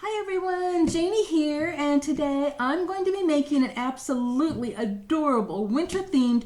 Hi everyone, Janie here, and today I'm going to be making an absolutely adorable winter-themed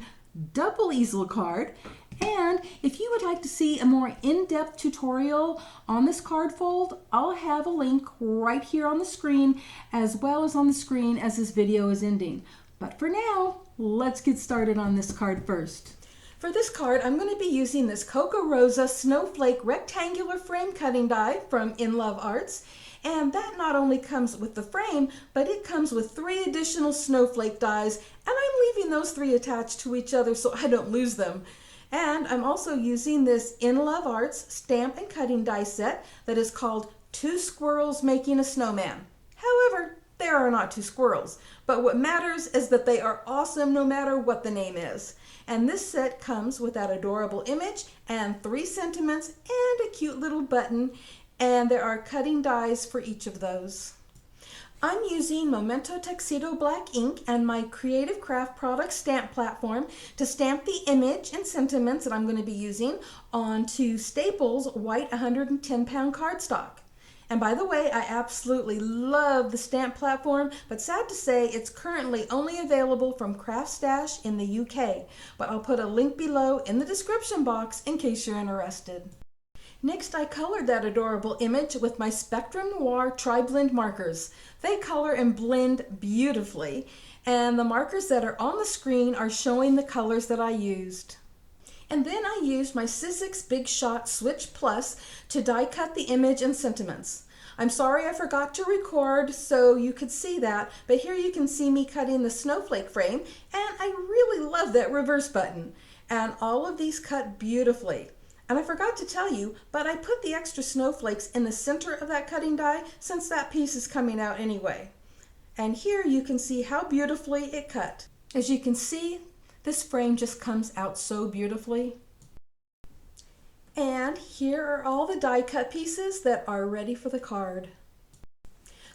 double easel card. And if you would like to see a more in-depth tutorial on this card fold, I'll have a link right here on the screen as well as on the screen as this video is ending. But for now, let's get started on this card first. For this card, I'm going to be using this Cocoa Rosa Snowflake rectangular frame cutting die from InLoveArts. And that not only comes with the frame, but it comes with 3 additional snowflake dies, and I'm leaving those 3 attached to each other so I don't lose them. And I'm also using this InLoveArts stamp and cutting die set that is called 2 Squirrels Making a Snowman. However, there are not 2 squirrels, but what matters is that they are awesome no matter what the name is. And this set comes with that adorable image and 3 sentiments and a cute little button. And there are cutting dies for each of those. I'm using Memento Tuxedo Black ink and my Creative Craft Products stamp platform to stamp the image and sentiments that I'm going to be using onto Staples white 110-pound cardstock. And by the way, I absolutely love the stamp platform, but sad to say it's currently only available from Craft Stash in the UK. But I'll put a link below in the description box in case you're interested. Next, I colored that adorable image with my Spectrum Noir Tri-Blend markers. They color and blend beautifully, and the markers that are on the screen are showing the colors that I used. And then I used my Sizzix Big Shot Switch Plus to die cut the image and sentiments. I'm sorry I forgot to record so you could see that, but here you can see me cutting the snowflake frame, and I really love that reverse button. And all of these cut beautifully. And I forgot to tell you, but I put the extra snowflakes in the center of that cutting die since that piece is coming out anyway. And here you can see how beautifully it cut. As you can see, this frame just comes out so beautifully. And here are all the die cut pieces that are ready for the card.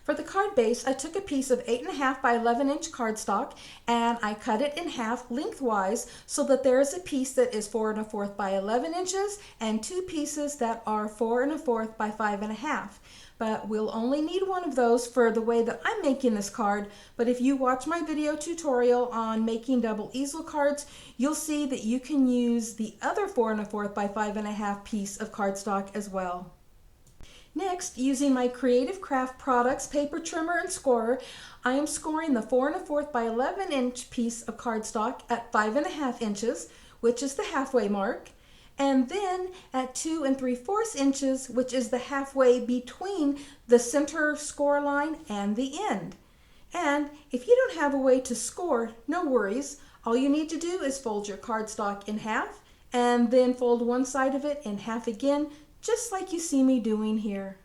For the card base, I took a piece of 8.5 by 11 inch cardstock and I cut it in half lengthwise so that there is a piece that is 4 1/4 by 11 inches and 2 pieces that are 4 1/4 by 5.5. But we'll only need one of those for the way that I'm making this card. But if you watch my video tutorial on making double easel cards, you'll see that you can use the other 4 1/4 by 5.5 piece of cardstock as well. Next, using my Creative Craft Products paper trimmer and scorer, I am scoring the 4 1/4 by 11 inch piece of cardstock at 5.5 inches, which is the halfway mark, and then at 2 3/4 inches, which is the halfway between the center score line and the end. And if you don't have a way to score, no worries. All you need to do is fold your cardstock in half and then fold one side of it in half again, just like you see me doing here.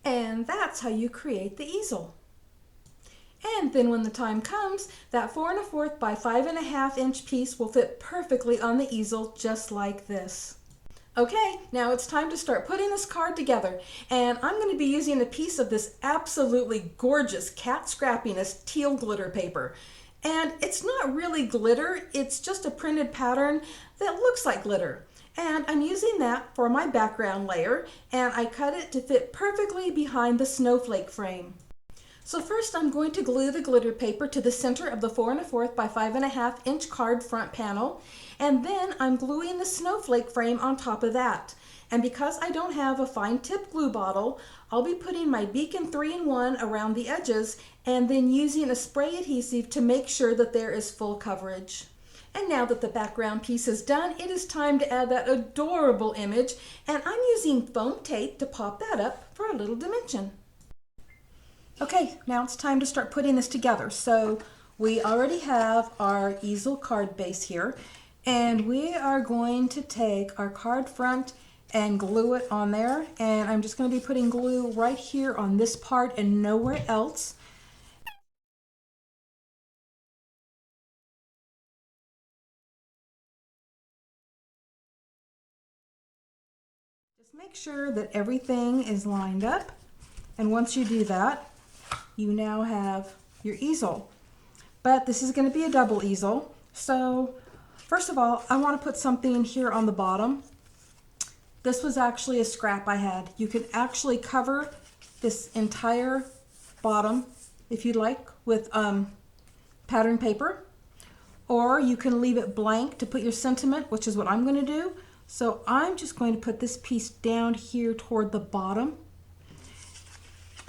And that's how you create the easel. And then when the time comes, that 4 1/4 by 5.5 inch piece will fit perfectly on the easel just like this. Okay, now it's time to start putting this card together, and I'm going to be using a piece of this absolutely gorgeous cat scrappiness teal glitter paper. And it's not really glitter, it's just a printed pattern that looks like glitter. And I'm using that for my background layer, and I cut it to fit perfectly behind the snowflake frame. So first I'm going to glue the glitter paper to the center of the 4 1/4 by 5.5 inch card front panel, and then I'm gluing the snowflake frame on top of that. And because I don't have a fine tip glue bottle, I'll be putting my Beacon 3-in-1 around the edges and then using a spray adhesive to make sure that there is full coverage. And now that the background piece is done, it is time to add that adorable image, and I'm using foam tape to pop that up for a little dimension. Okay, now it's time to start putting this together. So we already have our easel card base here, and we are going to take our card front and glue it on there, and I'm just going to be putting glue right here on this part and nowhere else. Just make sure that everything is lined up, and once you do that, you now have your easel. But this is going to be a double easel, so first of all, I want to put something here on the bottom. This was actually a scrap I had. You could actually cover this entire bottom, if you'd like, with pattern paper, or you can leave it blank to put your sentiment, which is what I'm going to do. So I'm just going to put this piece down here toward the bottom,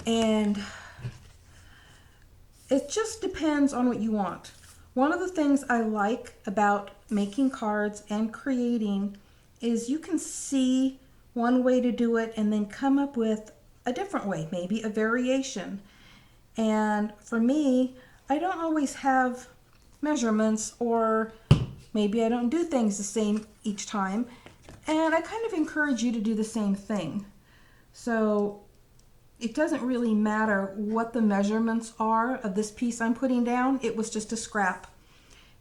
and it just depends on what you want. One of the things I like about making cards and creating is you can see one way to do it and then come up with a different way, maybe a variation. And for me, I don't always have measurements, or maybe I don't do things the same each time. And I kind of encourage you to do the same thing. So it doesn't really matter what the measurements are of this piece I'm putting down. It was just a scrap.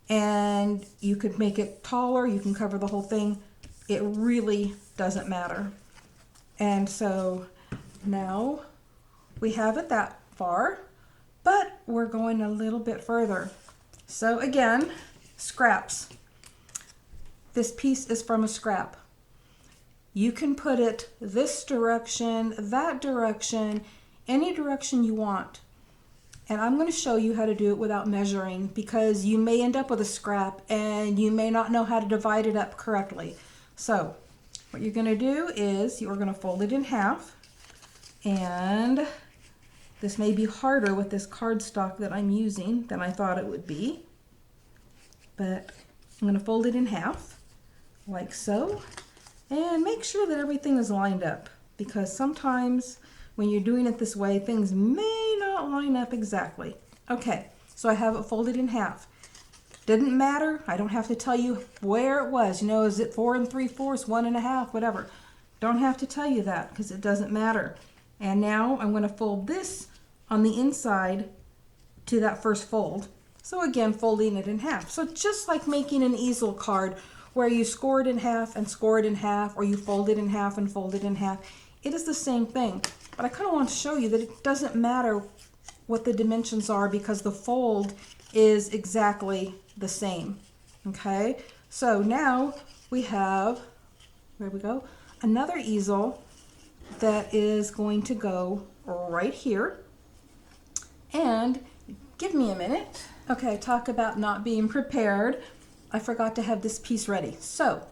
And you could make it taller, you can cover the whole thing. It really doesn't matter. And so now we have it that far, but we're going a little bit further. So again, scraps. This piece is from a scrap. You can put it this direction, that direction, any direction you want. And I'm going to show you how to do it without measuring, because you may end up with a scrap and you may not know how to divide it up correctly. So what you're going to do is you're going to fold it in half, and this may be harder with this cardstock that I'm using than I thought it would be, but I'm going to fold it in half like so, and make sure that everything is lined up, because sometimes when you're doing it this way, things may not line up exactly. Okay, so I have it folded in half. Didn't matter. I don't have to tell you where it was. You know, is it 4 3/4, 1 1/2, whatever. Don't have to tell you that because it doesn't matter. And now I'm going to fold this on the inside to that first fold. So again, folding it in half. So just like making an easel card where you score it in half and score it in half, or you fold it in half and fold it in half, it is the same thing. But I kind of want to show you that it doesn't matter what the dimensions are, because the fold is exactly the same. Okay, so now we have, there we go, another easel that is going to go right here. And give me a minute. Okay, talk about not being prepared. I forgot to have this piece ready. So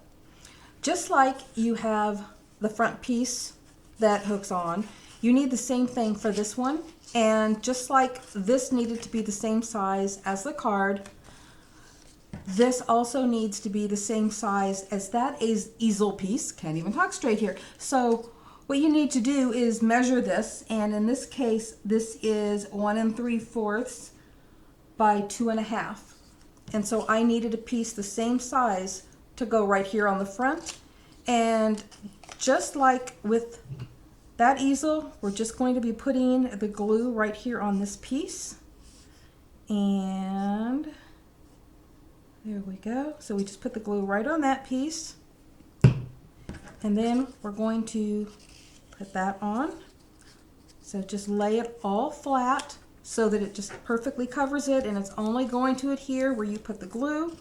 just like you have the front piece that hooks on, you need the same thing for this one. And just like this needed to be the same size as the card, this also needs to be the same size as that easel piece. Can't even talk straight here. So what you need to do is measure this, and in this case, this is 1 3/4 by 2 1/2. And so I needed a piece the same size to go right here on the front. And just like with that easel, we're just going to be putting the glue right here on this piece. And there we go. So we just put the glue right on that piece. And then we're going to put that on. So just lay it all flat so that it just perfectly covers it, and it's only going to adhere where you put the glue.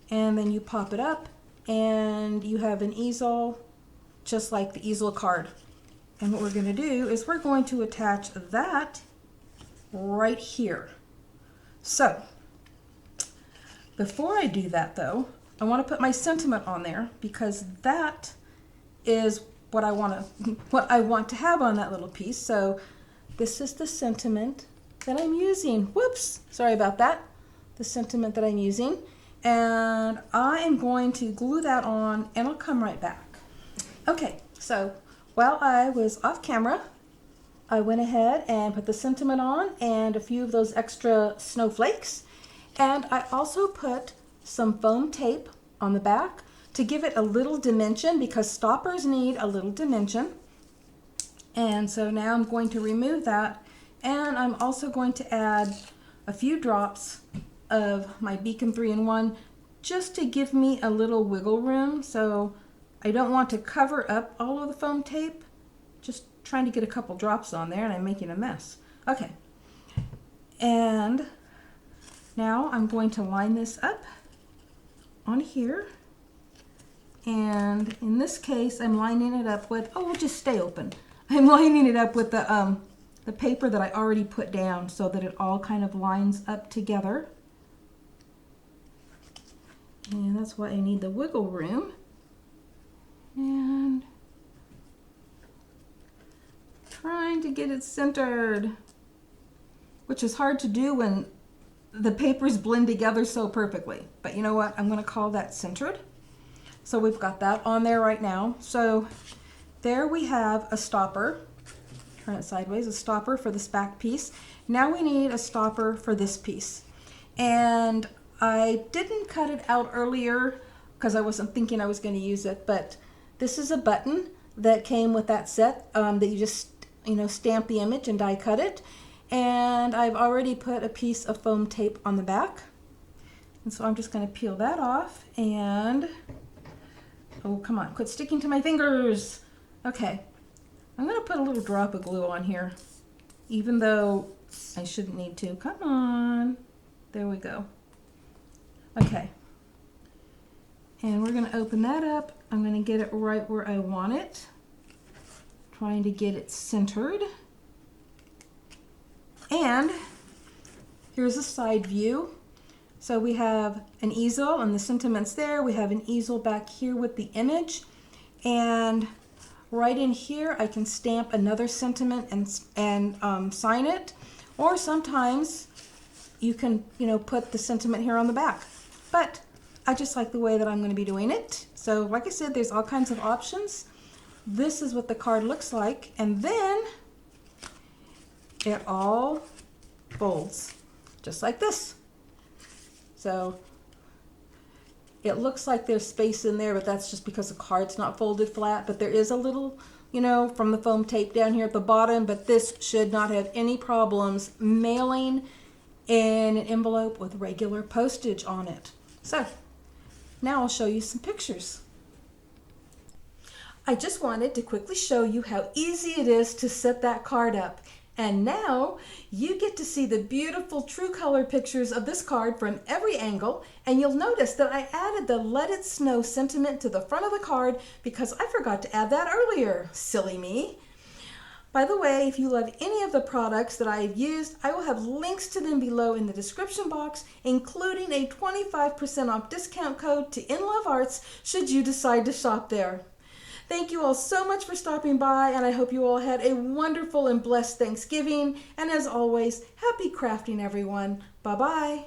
And then you pop it up and you have an easel just like the easel card. And what we're going to do is we're going to attach that right here. So before I do that though, I want to put my sentiment on there, because that is what I want to have on that little piece. So this is the sentiment that I'm using. Whoops, sorry about that. The sentiment that I'm using. And I am going to glue that on, and I'll come right back. Okay, so while I was off camera, I went ahead and put the sentiment on and a few of those extra snowflakes. And I also put some foam tape on the back to give it a little dimension, because stoppers need a little dimension. And so now I'm going to remove that, and I'm also going to add a few drops of my Beacon 3-in-1 just to give me a little wiggle room. So I don't want to cover up all of the foam tape, just trying to get a couple drops on there, and I'm making a mess. Okay, and now I'm going to line this up on here. And in this case, I'm lining it up with, oh, we'll just stay open. I'm lining it up with the the paper that I already put down so that it all kind of lines up together. And that's why I need the wiggle room. And trying to get it centered, which is hard to do when the papers blend together so perfectly. But you know what? I'm going to call that centered. So we've got that on there right now. So there we have a stopper. Turn it sideways, a stopper for this back piece. Now we need a stopper for this piece. And I didn't cut it out earlier because I wasn't thinking I was going to use it, but this is a button that came with that set that you just, stamp the image and die cut it. And I've already put a piece of foam tape on the back. And so I'm just going to peel that off and, oh, come on, quit sticking to my fingers. Okay. I'm going to put a little drop of glue on here, even though I shouldn't need to. Come on. There we go. Okay. And we're going to open that up. I'm going to get it right where I want it. Trying to get it centered. And here's a side view. So we have an easel and the sentiments there. We have an easel back here with the image. And right in here, I can stamp another sentiment and sign it. Or sometimes you can, put the sentiment here on the back. But I just like the way that I'm going to be doing it. So like I said, there's all kinds of options. This is what the card looks like. And then it all folds just like this. So it looks like there's space in there, but that's just because the card's not folded flat. But there is a little, from the foam tape down here at the bottom, but this should not have any problems mailing in an envelope with regular postage on it. So now I'll show you some pictures. I just wanted to quickly show you how easy it is to set that card up. And now you get to see the beautiful true color pictures of this card from every angle, and you'll notice that I added the Let It Snow sentiment to the front of the card because I forgot to add that earlier. Silly me. By the way, if you love any of the products that I've used, I will have links to them below in the description box, including a 25% off discount code to InLoveArts should you decide to shop there. Thank you all so much for stopping by, and I hope you all had a wonderful and blessed Thanksgiving. And as always, happy crafting, everyone. Bye-bye.